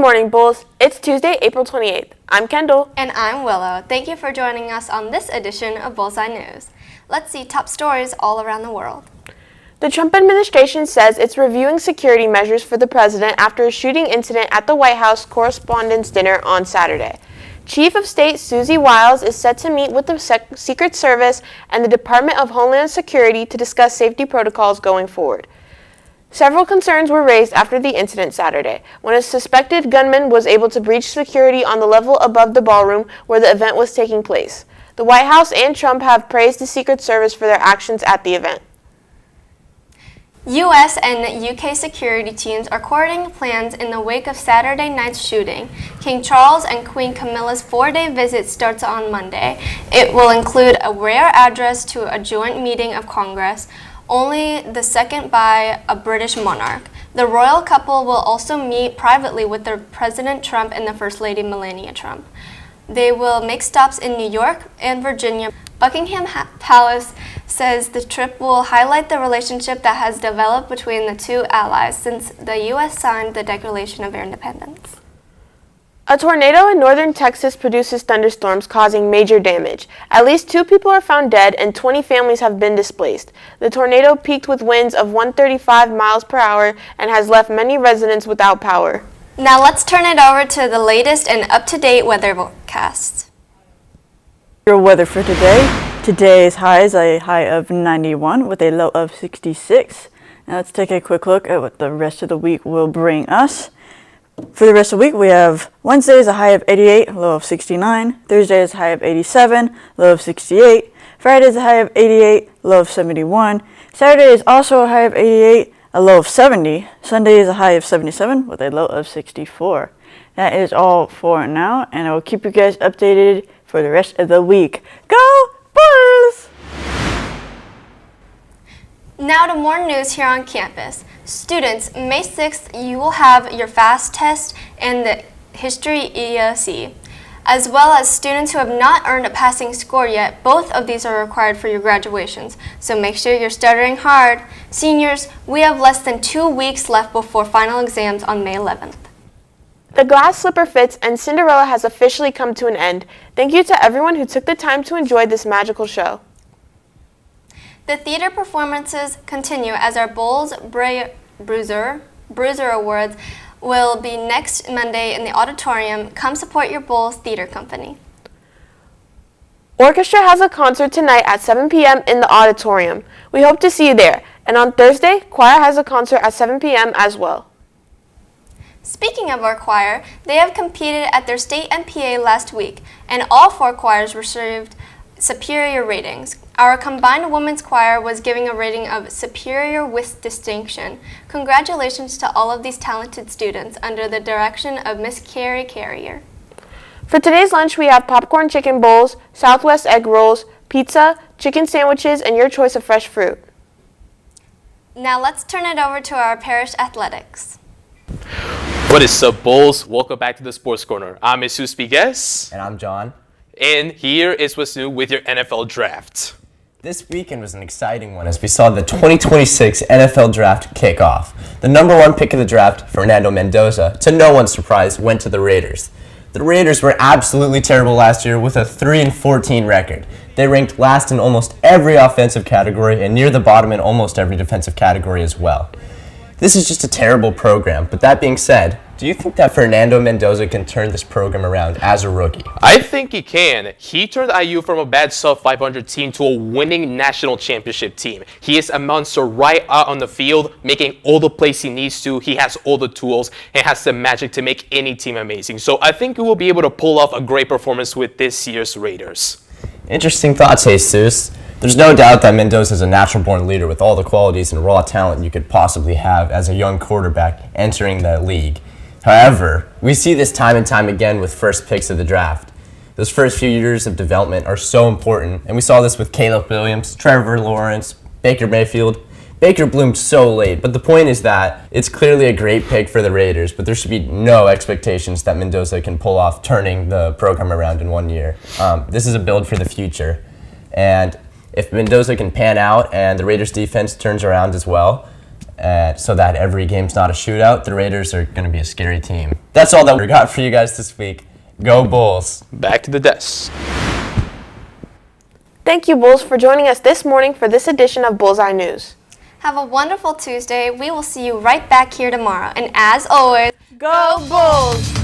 morning, Bulls. It's Tuesday, April 28th. I'm Kendall. And I'm Willow. Thank you for joining us on this edition of Bullseye News. Let's see top stories all around the world. The Trump administration says it's reviewing security measures for the president after a shooting incident at the White House Correspondents' Dinner on Saturday. Chief of State Susie Wiles is set to meet with the Secret Service and the Department of Homeland Security to discuss safety protocols going forward. Several concerns were raised after the incident Saturday, when a suspected gunman was able to breach security on the level above the ballroom where the event was taking place. The White House and Trump have praised the Secret Service for their actions at the event. U.S. and U.K. security teams are coordinating plans in the wake of Saturday night's shooting. King Charles and Queen Camilla's 4-day visit starts on Monday. It will include a rare address to a joint meeting of Congress, only the second by a British monarch. The royal couple will also meet privately with their President Trump and the First Lady Melania Trump. They will make stops in New York and Virginia. Buckingham Palace says the trip will highlight the relationship that has developed between the two allies since the U.S. signed the Declaration of Independence. A tornado in northern Texas produces thunderstorms causing major damage. At least 2 people are found dead and 20 families have been displaced. The tornado peaked with winds of 135 miles per hour and has left many residents without power. Now let's turn it over to the latest and up-to-date weather forecasts. Your weather for today. Today's high is a high of 91 with a low of 66. Now let's take a quick look at what the rest of the week will bring us. For the rest of the week, we have Wednesday is a high of 88, low of 69. Thursday is a high of 87, low of 68. Friday is a high of 88, low of 71. Saturday is also a high of 88, a low of 70. Sunday is a high of 77 with a low of 64. That is all for now, and I will keep you guys updated for the rest of the week. Go Bulls! Now to more news here on campus. Students, May 6th, you will have your FAST test and the History ESE. As well as students who have not earned a passing score yet, both of these are required for your graduations. So make sure you're studying hard. Seniors, we have less than 2 weeks left before final exams on May 11th. The glass slipper fits and Cinderella has officially come to an end. Thank you to everyone who took the time to enjoy this magical show. The theater performances continue as our Bulls Bruiser Awards will be next Monday in the auditorium. Come support your Bulls Theater Company. Orchestra has a concert tonight at 7 p.m. in the auditorium. We hope to see you there. And on Thursday, choir has a concert at 7 p.m. as well. Speaking of our choir, they have competed at their state MPA last week, and all 4 choirs received superior ratings. Our combined women's choir was giving a rating of superior with distinction. Congratulations to all of these talented students under the direction of Miss Carrie Carrier. For today's lunch, we have popcorn chicken bowls, Southwest egg rolls, pizza, chicken sandwiches, and your choice of fresh fruit. Now let's turn it over to our parish athletics. What is up, Bulls? Welcome back to the Sports Corner. I'm Jesus Pigues. And I'm John. And here is what's new with your NFL draft. This weekend was an exciting one as we saw the 2026 NFL Draft kick off. The number 1 pick of the draft, Fernando Mendoza, to no one's surprise, went to the Raiders. The Raiders were absolutely terrible last year with a 3-14 record. They ranked last in almost every offensive category and near the bottom in almost every defensive category as well. This is just a terrible program, but that being said, do you think that Fernando Mendoza can turn this program around as a rookie? I think he can. He turned IU from a bad sub-500 team to a winning national championship team. He is a monster right out on the field, making all the plays he needs to. He has all the tools and has the magic to make any team amazing. So I think he will be able to pull off a great performance with this year's Raiders. Interesting thoughts, Jesus. There's no doubt that Mendoza is a natural-born leader with all the qualities and raw talent you could possibly have as a young quarterback entering the league. However, we see this time and time again with first picks of the draft. Those first few years of development are so important, and we saw this with Caleb Williams, Trevor Lawrence, Baker Mayfield. Baker bloomed so late, but the point is that it's clearly a great pick for the Raiders, but there should be no expectations that Mendoza can pull off turning the program around in 1 year. This is a build for the future, and if Mendoza can pan out and the Raiders defense turns around as well, so that every game's not a shootout. The Raiders are going to be a scary team. That's all that we got for you guys this week. Go Bulls. Back to the desk. Thank you, Bulls, for joining us this morning for this edition of Bullseye News. Have a wonderful Tuesday. We will see you right back here tomorrow. And as always, Go Bulls!